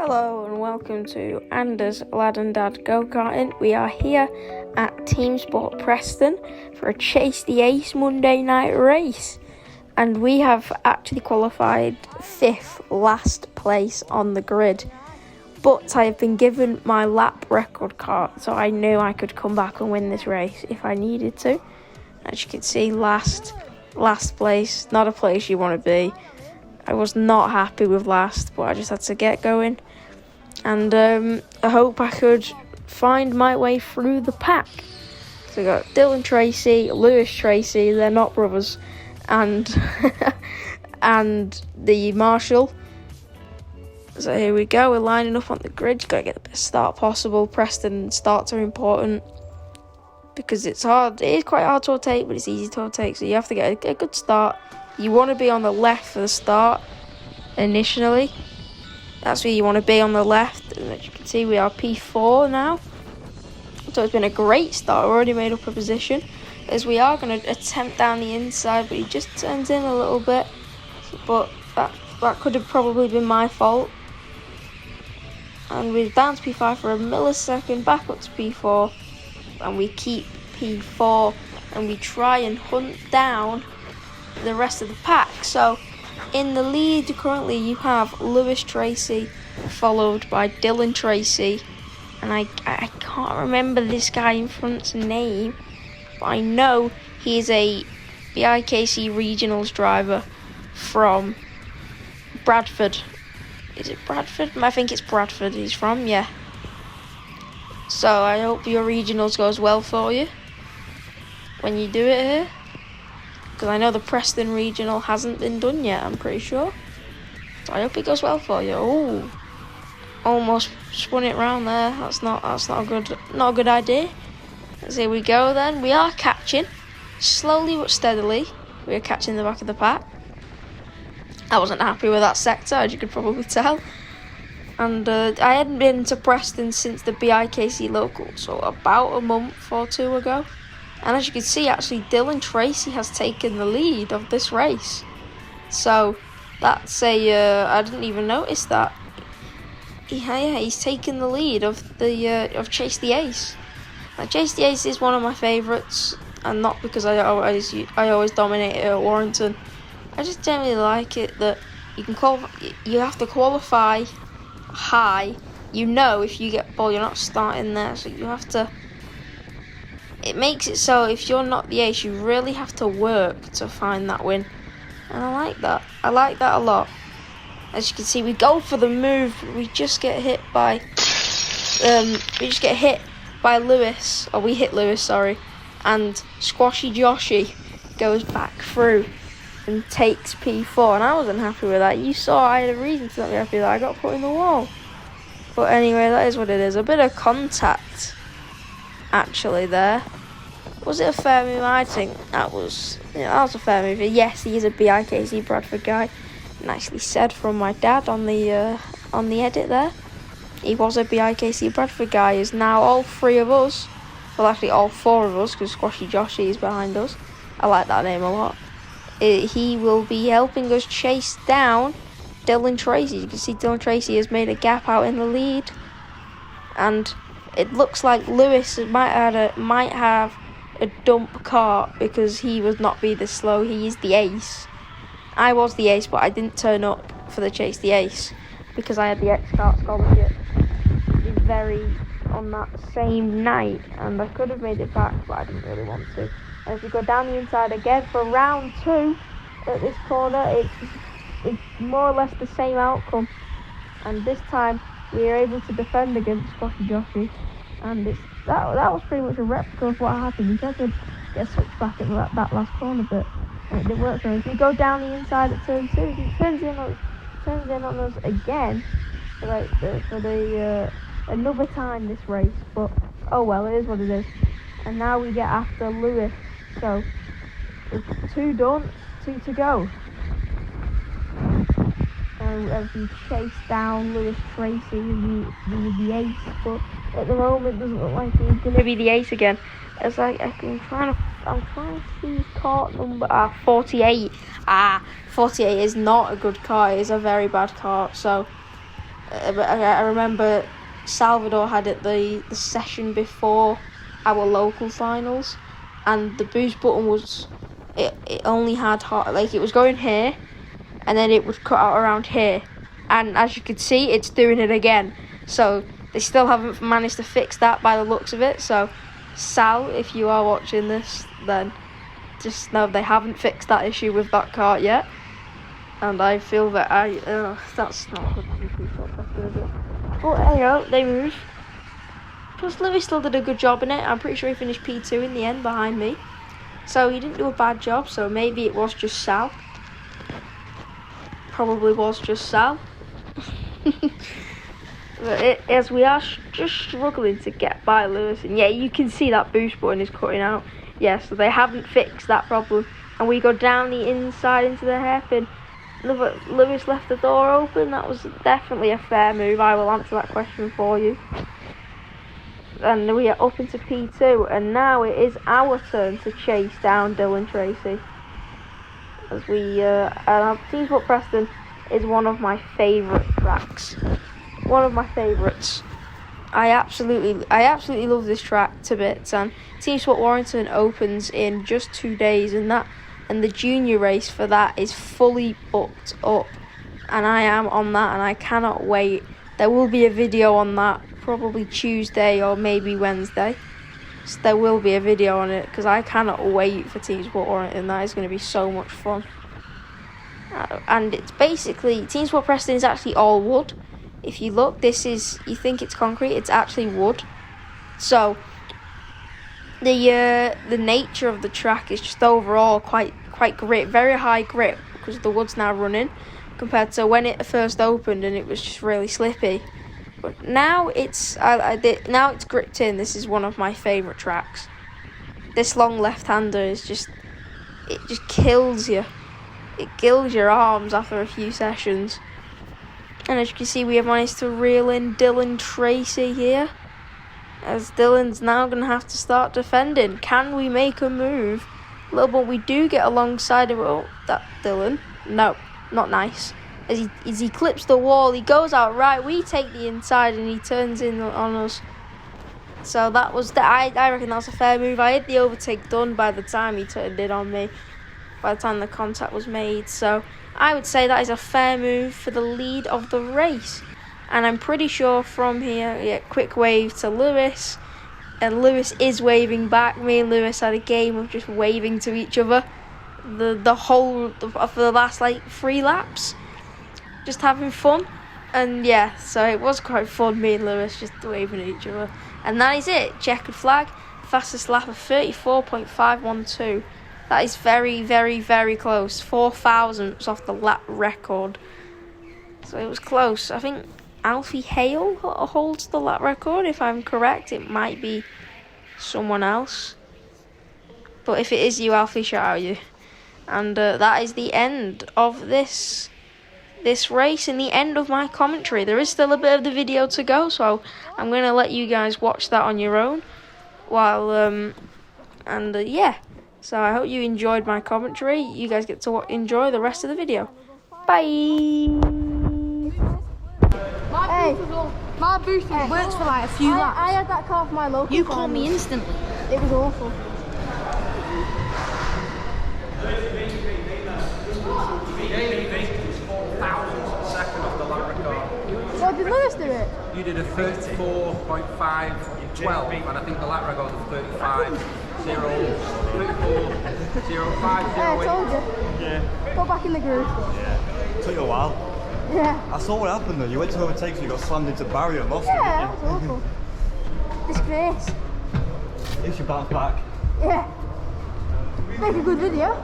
Hello and welcome to Anders Lad and Dad Go-Karting. We are here at TeamSport Preston for a Chase the Ace Monday night race. And we have actually qualified 5th last place on the grid. But I have been given my lap record card, so I knew I could come back and win this race if I needed to. As you can see, last place, not a place you want to be. I was not happy with last, but I just had to get going. And I hope I could find my way through the pack. So we got Dylan Tracy, Lewis Tracy, they're not brothers, and and the Marshall. So here we go, we're lining up on the grid. You've got to get the best start possible. Preston starts are important because it's hard. It is quite hard to overtake, but it's easy to overtake. So you have to get a good start. You want to be on the left for the start initially. That's where you want to be, on the left. And as you can see, we are P4 now. So it's been a great start. We've already made up a position. As we are going to attempt down the inside, but he just turns in a little bit. But that could have probably been my fault. And we're down to P5 for a millisecond, back up to P4. And we keep P4. And we try and hunt down the rest of the pack. So in the lead currently you have Lewis Tracy followed by Dylan Tracy, and I can't remember this guy in front's name, but I know he's a BIKC Regionals driver from Bradford. Is it Bradford? I think it's Bradford he's from, yeah. So I hope your Regionals goes well for you when you do it here. Because I know the Preston Regional hasn't been done yet, I'm pretty sure. So I hope it goes well for you. Oh, almost spun it round there. That's not a good idea. So here we go then. We are catching, slowly but steadily. We are catching the back of the pack. I wasn't happy with that sector, as you could probably tell. And I hadn't been to Preston since the BIKC local, so about a month or two ago. And as you can see, actually, Dylan Tracy has taken the lead of this race. So that's I didn't even notice that. Yeah, he's taken the lead of the of Chase the Ace. Now, Chase the Ace is one of my favourites, and not because I always dominate it at Warrington. I just generally like it that you have to qualify high. You know, if you get ball, you're not starting there, so you have to. It makes it so if you're not the ace, you really have to work to find that win. And I like that. I like that a lot. As you can see, we go for the move, but we just get hit by Lewis. Or we hit Lewis, sorry. And Squashy Joshy goes back through and takes P4. And I wasn't happy with that. You saw I had a reason to not be happy that I got put in the wall. But anyway, that is what it is. A bit of contact actually there. Was it a fair move? I think that was a fair move. Yes, he is a BIKC Bradford guy. Nicely said from my dad on the edit there. He was a BIKC Bradford guy. Is now all three of us, well actually all four of us, because Squashy Joshy is behind us. I like that name a lot. He will be helping us chase down Dylan Tracy. You can see Dylan Tracy has made a gap out in the lead, and it looks like Lewis might have a dump car because he would not be this slow. He is the ace. I was the ace, but I didn't turn up for the Chase the Ace because I had the X-Kart scholarship on that same night, and I could have made it back, but I didn't really want to. And if we go down the inside again for round 2 at this corner, it's more or less the same outcome, and this time we are able to defend against Squashy Joshy, and that was pretty much a replica of what happened. We tried to get switched back at that last corner bit, and it didn't work for us. We go down the inside at turn 2, he turns in on us again for another time this race, but oh well, it is what it is. And now we get after Lewis, so it's 2 done, 2 to go. As we chase down Lewis Tracy, the ace, but at the moment doesn't look like he's going to be the ace again. It's like I'm trying to see his cart number. 48. 48 is not a good cart. It is a very bad cart. So But I remember Salvador had it the session before our local finals, and the boost button was it only had like it was going here, and then it would cut out around here, and as you can see, it's doing it again. So they still haven't managed to fix that by the looks of it. So Sal, if you are watching this, then just know they haven't fixed that issue with that cart yet. And I feel that that's not good. But anyhow, they moved. Plus Lewis still did a good job in it. I'm pretty sure he finished P2 in the end behind me. So he didn't do a bad job, so maybe it was just Sal. Probably was just Sal. But as we are just struggling to get by Lewis, and yeah, you can see that boost button is cutting out. Yeah, so they haven't fixed that problem. And we go down the inside into the hairpin. Lewis left the door open. That was definitely a fair move. I will answer that question for you. And we are up into P2, and now it is our turn to chase down Dylan Tracy. As we TeamSport Preston is one of my favourite tracks. One of my favourites. I absolutely love this track to bits. And TeamSport Warrington opens in just 2 days, and the junior race for that is fully booked up, and I am on that, and I cannot wait. There will be a video on that probably Tuesday or maybe Wednesday. So there will be a video on it because I cannot wait for TeamSport Warrington. That is going to be so much fun. And it's basically, TeamSport Preston is actually all wood. If you look, you think it's concrete, it's actually wood. So the nature of the track is just overall quite grip, very high grip, because the wood's now running compared to when it first opened and it was just really slippy. But now it's gripped in. This is one of my favourite tracks. This long left-hander is just kills you. It gills your arms after a few sessions. And as you can see, we have managed to reel in Dylan Tracy here. As Dylan's now going to have to start defending. Can we make a move? Little bit we do get alongside him. Oh, that Dylan. No, not nice. As he clips the wall, he goes out right. We take the inside and he turns in on us. So that was I reckon that was a fair move. I had the overtake done by the time he turned in on me. By the time the contact was made. So I would say that is a fair move for the lead of the race. And I'm pretty sure from here, yeah, quick wave to Lewis. And Lewis is waving back. Me and Lewis had a game of just waving to each other. For the last 3 laps. Just having fun. And yeah, so it was quite fun, me and Lewis just waving at each other. And that is it. Checkered flag. Fastest lap of 34.512. That is very, very, very close. 4 thousandths off the lap record. So it was close. I think Alfie Hale holds the lap record, if I'm correct. It might be someone else. But if it is you, Alfie, shout out you. And that is the end of this race and the end of my commentary. There is still a bit of the video to go, so I'm going to let you guys watch that on your own. Yeah. So I hope you enjoyed my commentary. You guys get to enjoy the rest of the video. Bye! My boost works for a few laps. I had that car for my local. You caught me instantly. It was awful. Well, did Lewis do it? You did a 34.512, and I think the lap record was 35.05. Yeah, I told you. Yeah. Got back in the groove. Yeah. Took you a while. Yeah. I saw what happened though. You went to overtake, so you got slammed into the barrier and lost it. Yeah, that was awful. Disgrace. At least you bounced back. Yeah. Make a good video.